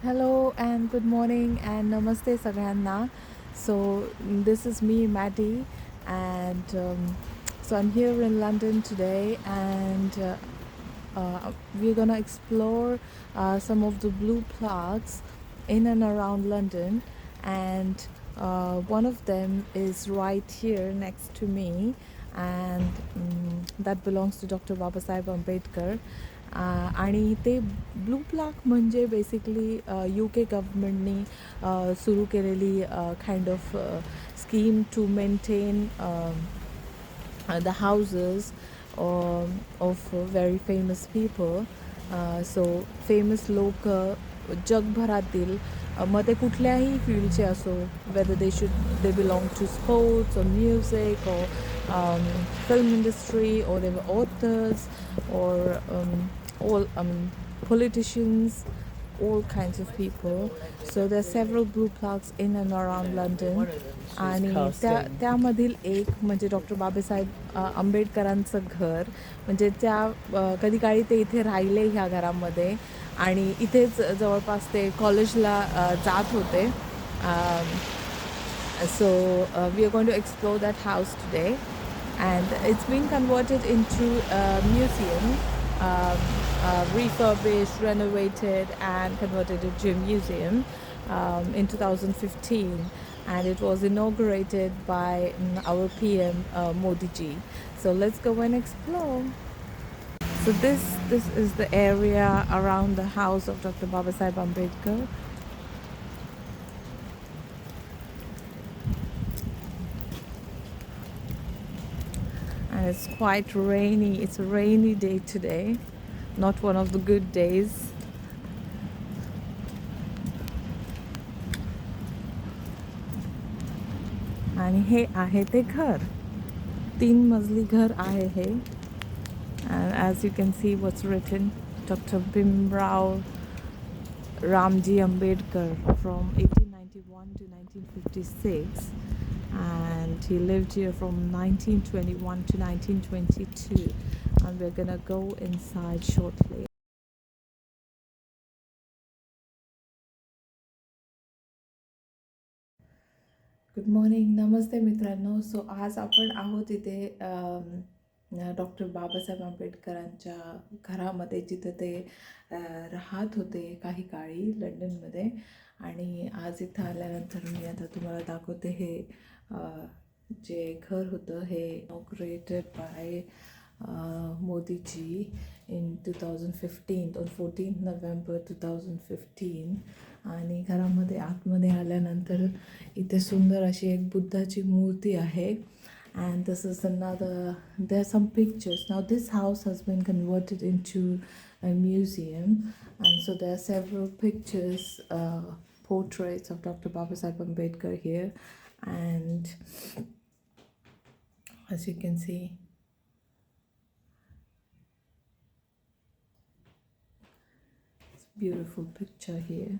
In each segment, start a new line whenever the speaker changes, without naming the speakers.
Hello and good morning and namaste सगळ्यांना. So this is me Maddie and so I'm here in London today and we're gonna explore some of the blue plaques in and around London and one of them is right here next to me and that belongs to Dr. Babasaheb Ambedkar. आणि ते blue plaque म्हणजे basically UK के गव्हर्मेंटनी सुरू केलेली kind of scheme to maintain the houses of very famous people. So famous लोक जगभरातील मग ते कुठल्याही फील्डचे असो whether they belong to sports or music or film industry or they were authors or all politicians, all kinds of people. So there are several blue plaques in and around London. आणि त्यामधील एक म्हणजे doctor Babasaheb आंबेडकरांचं घर. म्हणजे कधी काळी ते इथे राहिले ह्या घरामध्ये आणि इथेच जवळपास ते कॉलेजला जात होते. So we are going to explore that house today and it's been converted into a museum, refurbished, renovated and converted into a museum in 2015 and it was inaugurated by our PM Modi ji. So let's go and explore. So this is the area around the house of Dr. Babasaheb Ambedkar. And it's quite rainy. It's a rainy day today, not one of the good days. आणि हे आहे ते घर, 3 मजली घर आहे हे. And as you can see what's written, Dr. Bhimrao Ramji Ambedkar from 1891 to 1956 and he lived here from 1921 to 1922 and we're gonna go inside shortly. Good morning, नमस्ते मित्रांनो. सो आज आपण आहोत इथे डॉक्टर बाबासाहेब आंबेडकरांच्या घरामध्ये जिथे ते राहत होते काही काळी लंडनमध्ये. आणि आज इथं आल्यानंतर मी आता तुम्हाला दाखवते हे जे घर होतं हे inaugurated by Modiji in 2015 on 14th November 2015. आणि घरामध्ये आतमध्ये आल्यानंतर इथे सुंदर अशी एक बुद्धाची मूर्ती आहे. And this is another, there are some pictures. Now this house has been converted into a museum and so there are several pictures, portraits of Dr. Babasaheb Ambedkar here. And as you can see, beautiful picture here,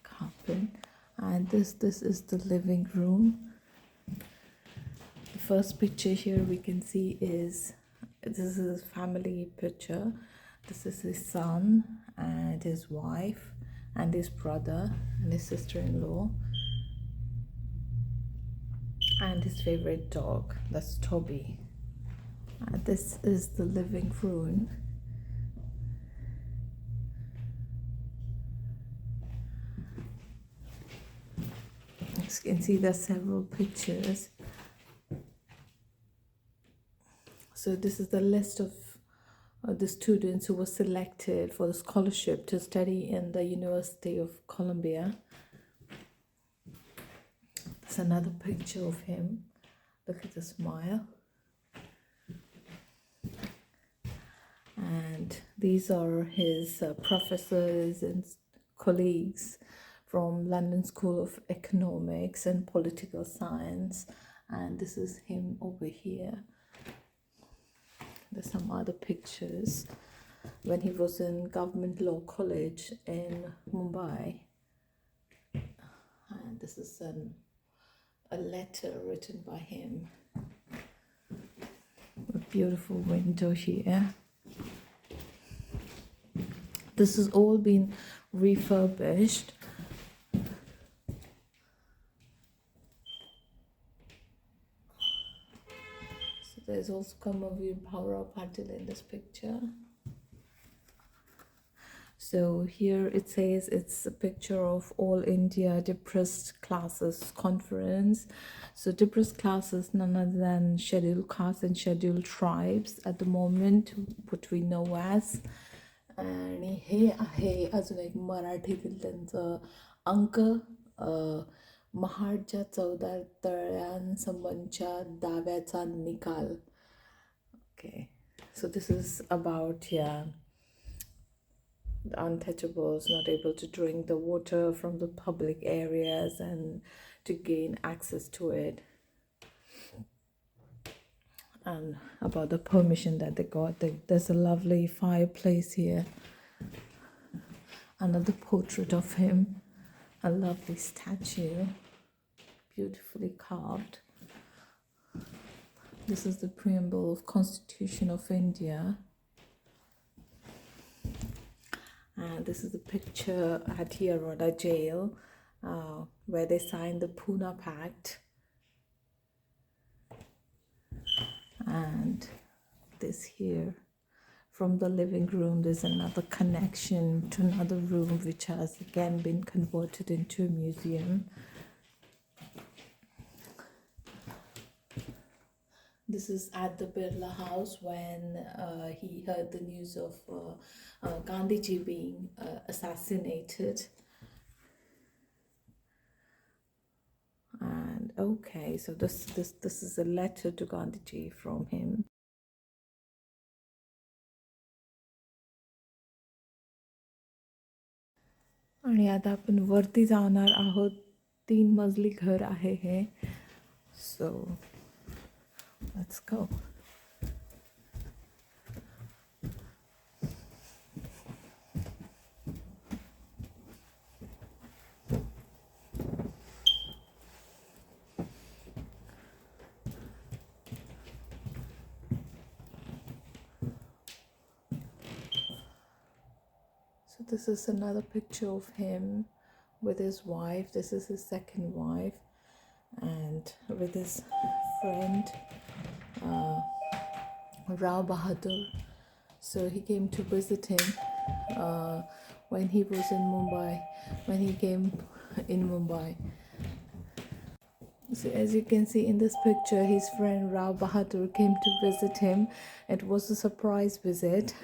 carpet. And this is the living room. The first picture here we can see is this is his family picture. This is his son and his wife and his brother and his sister-in-law and his favorite dog, that's Toby. And this is the living room. As you can see, there are several pictures. So this is the list of the students who were selected for the scholarship to study in the University of Columbia. There's another picture of him. Look at the smile. And these are his professors and colleagues from London School of Economics and Political Science. And this is him over here. There's some other pictures when he was in Government Law College in Mumbai. And this is a letter written by him. A beautiful window here. This has all been refurbished. So there's also Kamavir Bhaura Patil in this picture. So here it says it's a picture of All India Depressed Classes Conference. So depressed classes, none other than scheduled castes and scheduled tribes at the moment, what we know as. आणि हे आहे अजून एक मराठीतील त्यांचं अंक, महाडच्या 14 तळ्यांसंबंधच्या दाव्याचा निकाल. Okay, so this is about, yeah, the untouchables not able to drink the water from the public areas and to gain access to it, and about the permission that they got. There's a lovely fireplace here, another portrait of him, a lovely statue, beautifully carved. This is the preamble of Constitution of India. And this is the picture at Yeroda jail, where they signed the Pune Pact. And this here, from the living room, there's another connection to another room which has again been converted into a museum. This is at the Birla House when he heard the news of Gandhiji being assassinated. And okay, so this is a letter to Gandhiji from him. आणि आता आपण वरती जाणार आहोत. 3 मजली घर आहे हे. So let's go. So this is another picture of him with his wife. This is his second wife, and with his friend Rao Bahadur. So he came to visit him when he was in Mumbai, when he came in Mumbai. So as you can see in this picture, his friend Rao Bahadur came to visit him. It was a surprise visit,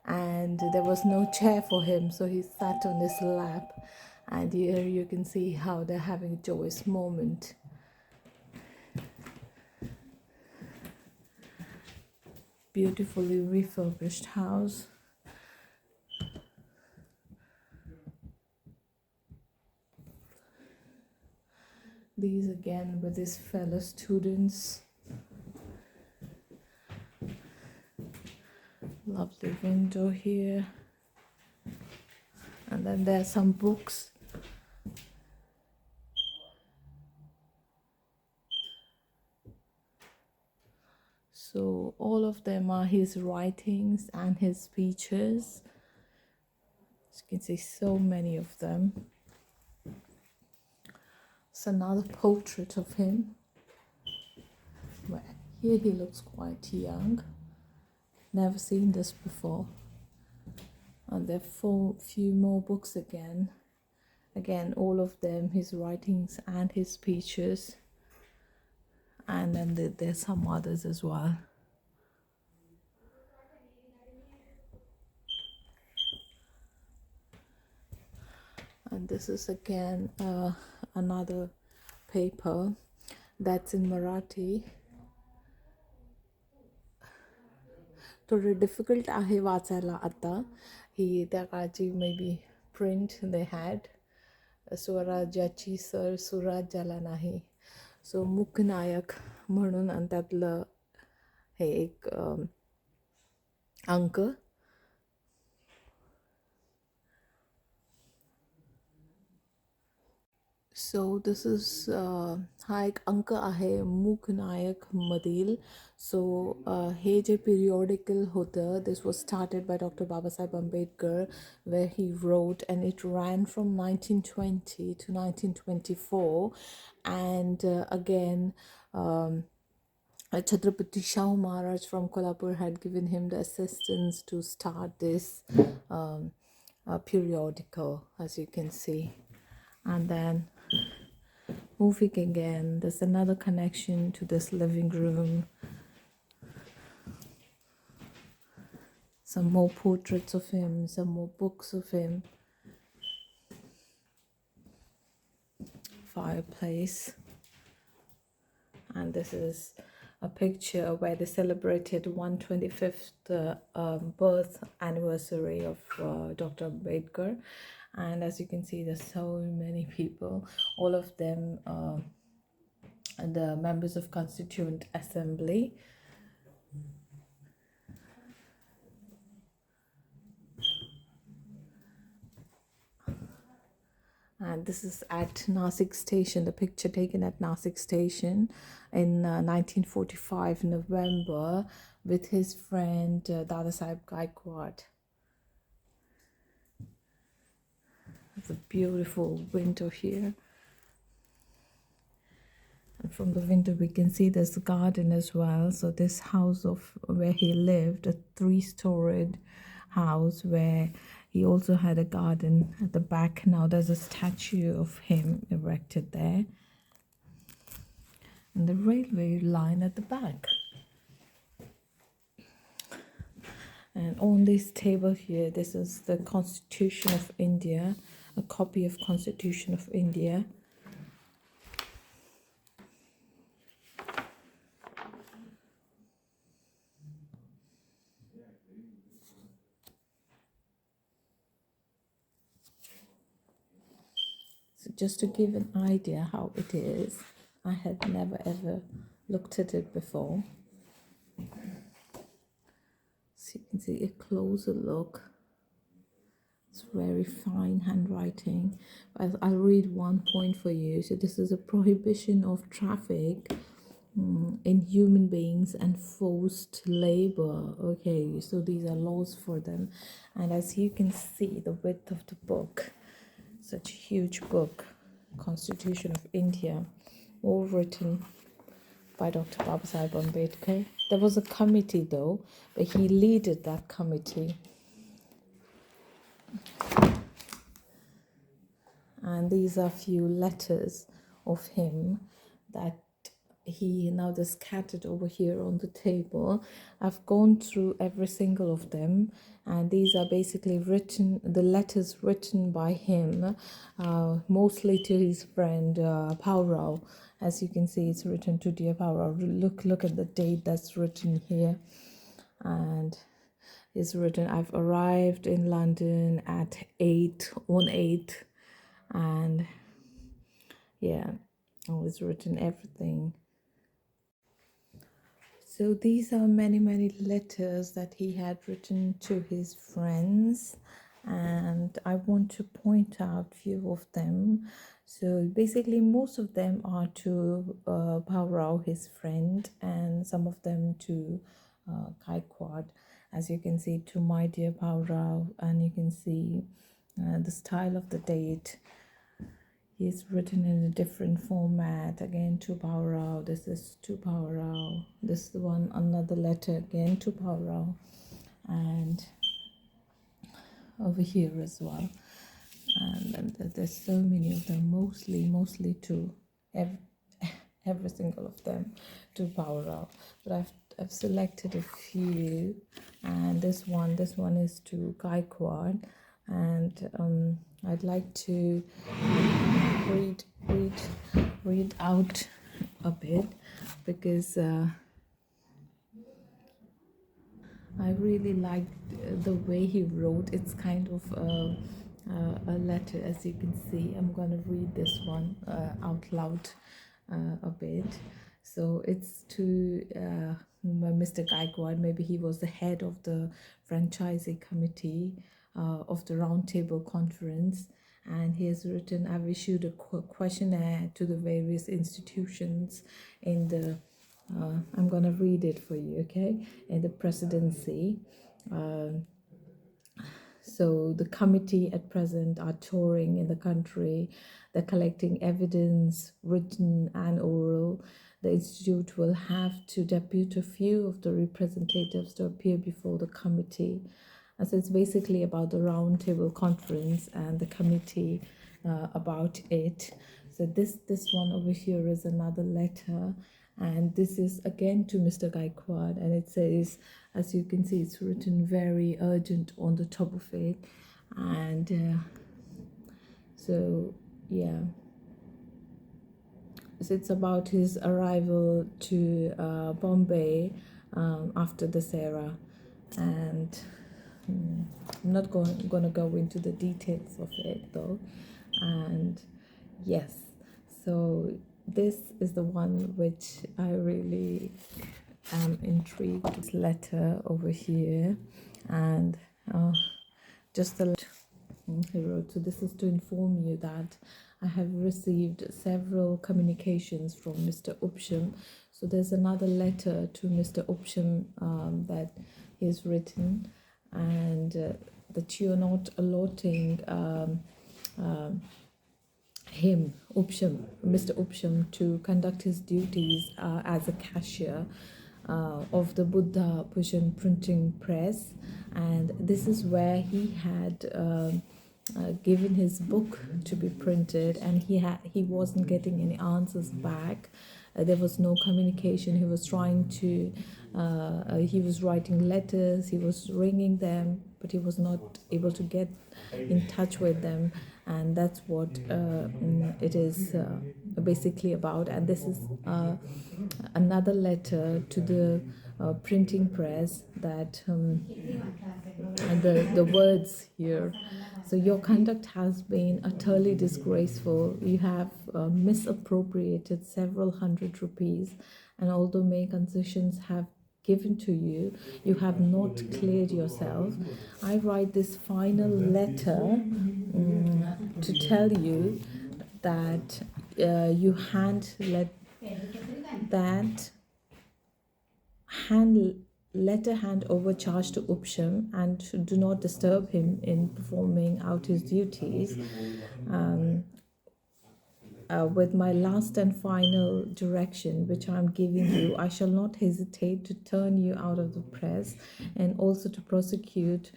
and there was no chair for him, so he sat on his lap. And here you can see how they're having a joyous moment. Beautifully refurbished house. These again with his fellow students. Lovely window here. And then there are some books. So all of them are his writings and his speeches. As you can see, so many of them. It's another portrait of him. Well, here he looks quite young. Never seen this before. And there are few more books again. Again, all of them his writings and his speeches. And then there's some others as well. And this is again another paper that's in Marathi. थोडं difficult आहे वाचायला आता. ही त्या काळची may be print they had. स्वराज्याची सर सुराज्याला नाही. सो मुकनायक म्हणून, आणि त्यातलं हे एक अंक. So this is हा एक अंक आहे मूकनायक मधील. So हे जे periodical होतं, this was started by Dr. Babasaheb Ambedkar, where he wrote, and it ran from 1920 to 1924. And again, Chhatrapati Shahu Maharaj from Kolhapur had given him the assistance to start this periodical, as you can see. And then moving again, there's another connection to this living room. Some more portraits of him, some more books of him. Fireplace. And this is a picture where they celebrated 125th birth anniversary of Dr. Ambedkar. And as you can see, there's so many people, all of them the members of Constituent Assembly. And this is at Nasik Station, the picture taken at Nasik Station in 1945 November with his friend Dada Saheb Gaikwad. It's a beautiful window here. And from the window we can see there's a garden as well. So this house of where he lived, a 3-storied house where he also had a garden at the back. Now there's a statue of him erected there. And the railway line at the back. And on this table here, this is the Constitution of India, a copy of Constitution of India. So just to give an idea how it is, I had never ever looked at it before. So you can see a closer look. It's very fine handwriting. I'll read one point for you. So this is a prohibition of traffic in human beings and forced labor. Okay, so these are laws for them. And as you can see, the width of the book, such a huge book, Constitution of India, all written by Dr. Babasaheb Ambedkar. There was a committee though, but he leaded that committee. And these are few letters of him that he now just scattered over here on the table. I've gone through every single of them, and these are basically written, the letters written by him, mostly to his friend Paurao. As you can see, it's written to dear Paurao. Look at the date that's written here. And it's written, I've arrived in London at 8 on 8, and yeah, it's written everything. So these are many letters that he had written to his friends, and I want to point out few of them. So basically most of them are to Paurao, his friend, and some of them to Gaikwad. As you can see, to my dear Paurao, and you can see the style of the date. It's written in a different format. Again, to Paurao. This is to Paurao. This one, another letter again to Paurao, and over here as well. And then there's so many of them. Mostly to every single of them to Paurao. But I've selected a few, and this one is to Gaikwad, and I'd like to read out a bit because I really liked the way he wrote. It's kind of a letter, as you can see. I'm gonna read this one out loud a bit. So it's to Mr. Gaikwad. Maybe he was the head of the franchisee committee of the Roundtable Conference, and he has written, I've issued a questionnaire to the various institutions in the, I'm going to read it for you, okay, in the presidency. Um, so the committee at present are touring in the country. They're collecting evidence, written and oral. The institute will have to depute a few of the representatives to appear before the committee. And so it's basically about the roundtable conference and the committee about it. So this one over here is another letter, and this is again to Mr. Gaikwad, and it says, as you can see, it's written very urgent on the top of it, and so yeah, so it's about his arrival to Bombay after the Sera, and I'm not going to go into the details of it though. And yes, so this is the one which I really am intrigued. This letter over here, and just the he wrote, so this is to inform you that I have received several communications from Mr. Upsham. So there's another letter to Mr. Upsham that he's written, and that you're not allotting him, Upsham, Mr. Upsham, to conduct his duties as a cashier of the Buddha Bhushan printing press, and this is where he had given his book to be printed, and he wasn't getting any answers back. There was no communication. He was trying to he was writing letters, he was ringing them, but he was not able to get in touch with them, and that's what it is basically about. And this is another letter to the printing press that and the words here. So your conduct has been utterly disgraceful. You have misappropriated several hundred rupees, and although many concessions have given to you, you have not cleared yourself. I write this final letter to tell you that you that hand letter hand over charge to Upsham, and do not disturb him in performing out his duties. With my last and final direction, which I'm giving you, I shall not hesitate to turn you out of the press, and also to prosecute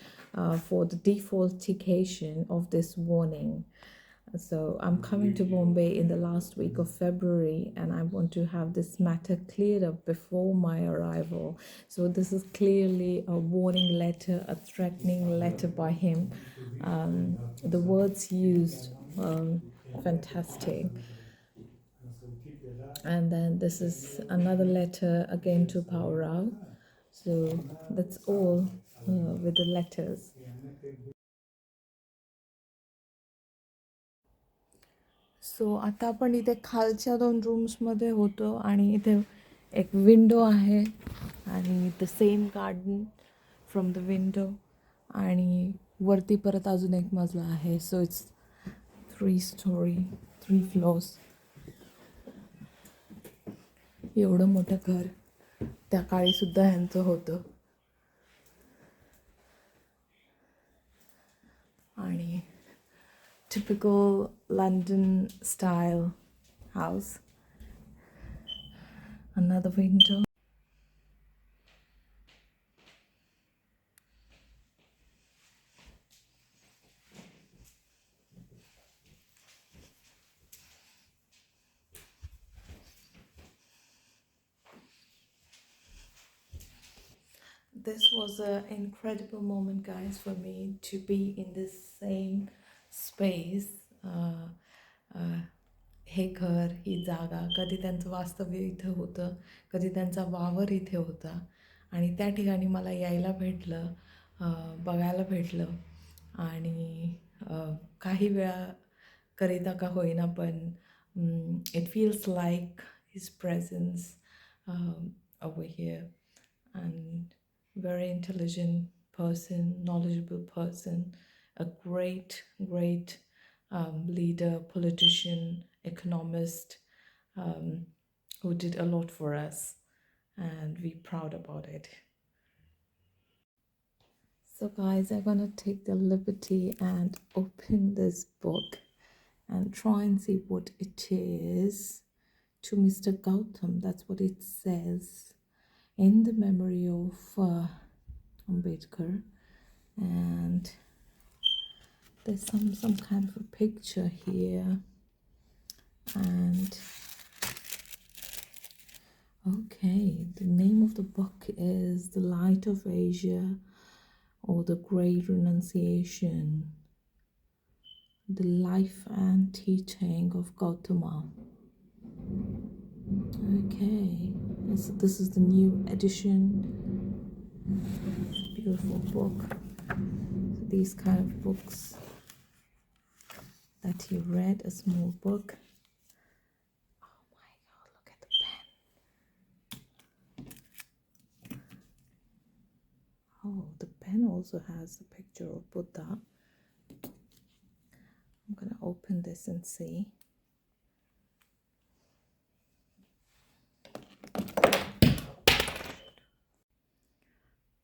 for the defaultication of this warning. So I'm coming to Bombay in the last week of February, and I want to have this matter cleared up before my arrival. So this is clearly a warning letter, a threatening letter by him. The words used, fantastic. And then this is another letter again to Power. So that's all with the letters. सो आता आपण इथे खालच्या दोन रूम्समध्ये होतो, आणि इथे एक window आहे, आणि the same garden from the window, आणि वरती परत अजून एक मजला आहे. So it's 3 story, 3 floors. एवढं मोठं घर त्या काळीसुद्धा ह्यांचं होतं. आणि typical London style house. Another window. This was an incredible moment, guys, for me to be in this same space. हे घर, ही जागा, कधी त्यांचं वास्तव्य इथं होतं, कधी त्यांचा वावर इथे होता, आणि त्या ठिकाणी मला यायला भेटलं, बघायला भेटलं. आणि काही वेळा करिता का होईना, पण it feels like his presence over here. And very intelligent person, knowledgeable person, a great leader, politician, economist, um, who did a lot for us, and we're proud about it. So, guys, I'm gonna take the liberty and open this book and try and see what it is. To Mr. Gautam, that's what it says. In the memory of Ambedkar, and there's some kind of a picture here, and okay, the name of the book is The Light of Asia, or The Great Renunciation, the life and teaching of Gautama. Okay, so this is the new edition. Beautiful book. So these kind of books that he read, a small book. Oh my god, look at the pen. Oh, the pen also has the picture of Buddha. I'm gonna open this and see.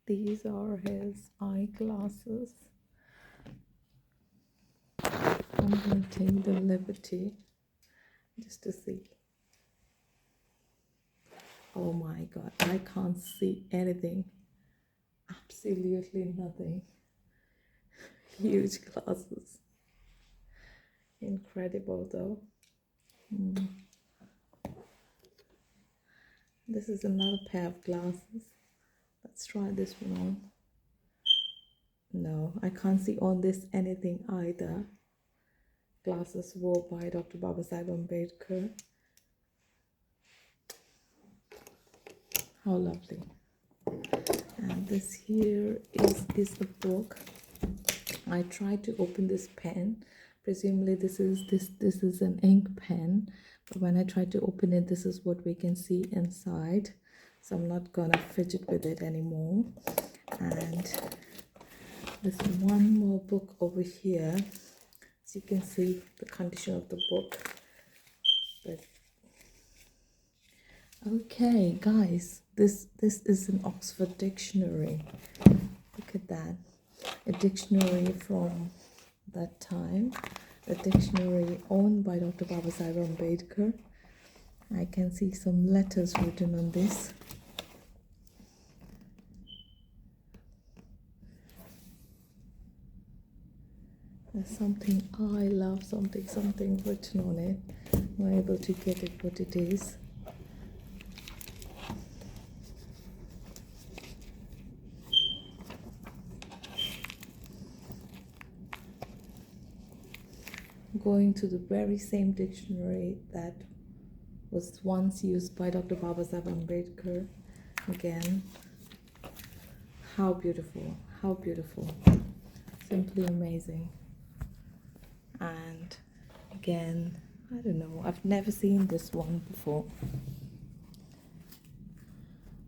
These are his eyeglasses. I'm gonna take the liberty just to see. Oh my god, I can't see anything. Absolutely nothing. Huge glasses. Incredible though. This is another pair of glasses. Let's try this one on. No, I can't see on this anything either. Glasses worn by Dr. Babasaheb Ambedkar. How lovely. And this here is the book. I tried to open this pen. Presumably this is an ink pen, but when I tried to open it, this is what we can see inside. So I'm not gonna fidget with it anymore. And there's one more book over here. So you can see the condition of the book. But okay, guys, this is an Oxford dictionary. Look at that. A dictionary from that time. A dictionary owned by Dr. Babasaheb Ambedkar. I can see some letters written on this. There's something I love, something written on it. I'm not able to get it what it is. Going to the very same dictionary that was once used by Dr. Babasaheb Ambedkar. Again, how beautiful, how beautiful. Simply amazing. And again, I don't know, I've never seen this one before.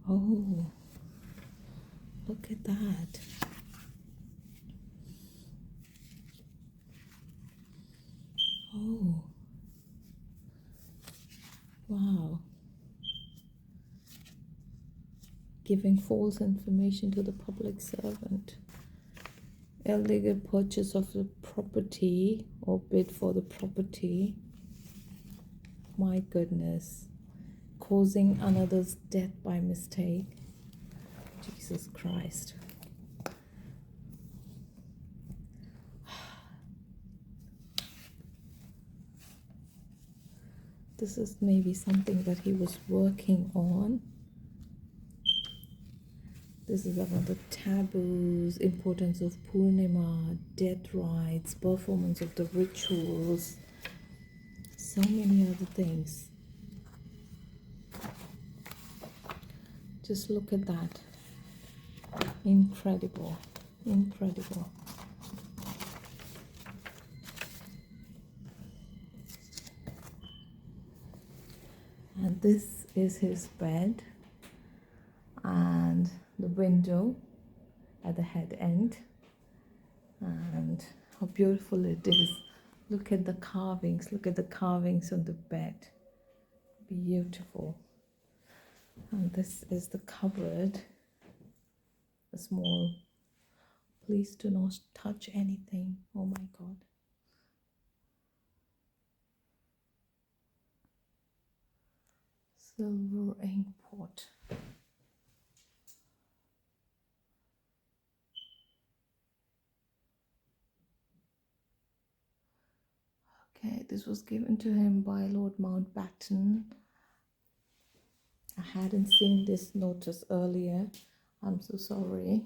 Oh, look at that. Oh, wow. Giving false information to the public servant. Illegal purchase of the property or bid for the property. My goodness. Causing another's death by mistake. Jesus Christ. This is maybe something that he was working on. This is about the taboos, importance of Purnima, death rites, performance of the rituals, so many other things. Just look at that. Incredible, incredible. And this is his bed and the window at the head end, and how beautiful it is. Look at the carvings. Look at the carvings on the bed. Beautiful. And this is the cupboard. A small. Please do not touch anything. Oh my God. Silver ink pot. Okay, this was given to him by Lord Mountbatten. I hadn't seen this notice earlier. I'm so sorry.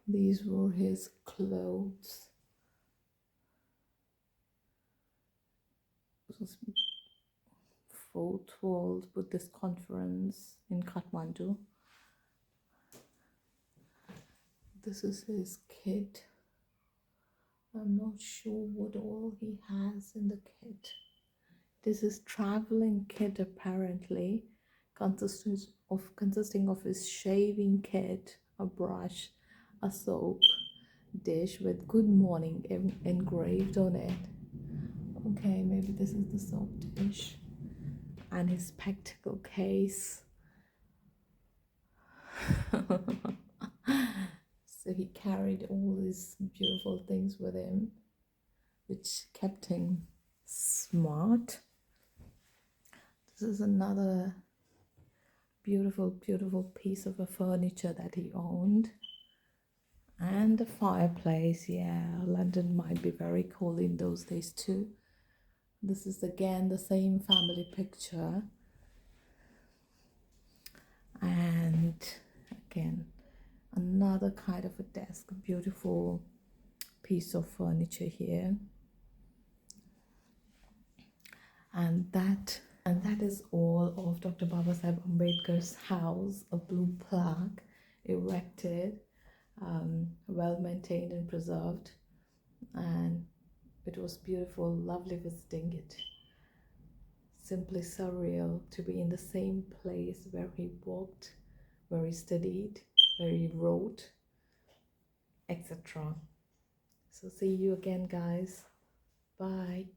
These were his clothes. This was 4th World Buddhist Conference in Kathmandu. This is his kit. I'm not sure what all he has in the kit. This is traveling kit apparently, consisting of his shaving kit, a brush, a soap dish with "Good Morning" engraved on it. Okay, maybe this is the soap dish, and his spectacle case. So he carried all these beautiful things with him, which kept him smart. This is another beautiful, beautiful piece of a furniture that he owned. And the fireplace. Yeah, London might be very cold in those days too. This is again the same family picture. And again, another kind of a desk, a beautiful piece of furniture here. And that is all of Dr. Babasaheb Ambedkar's house, a blue plaque erected, well maintained and preserved, and it was beautiful, lovely visiting it. Simply surreal to be in the same place where he walked, where he studied, where he wrote, etc. So see you again, guys. Bye.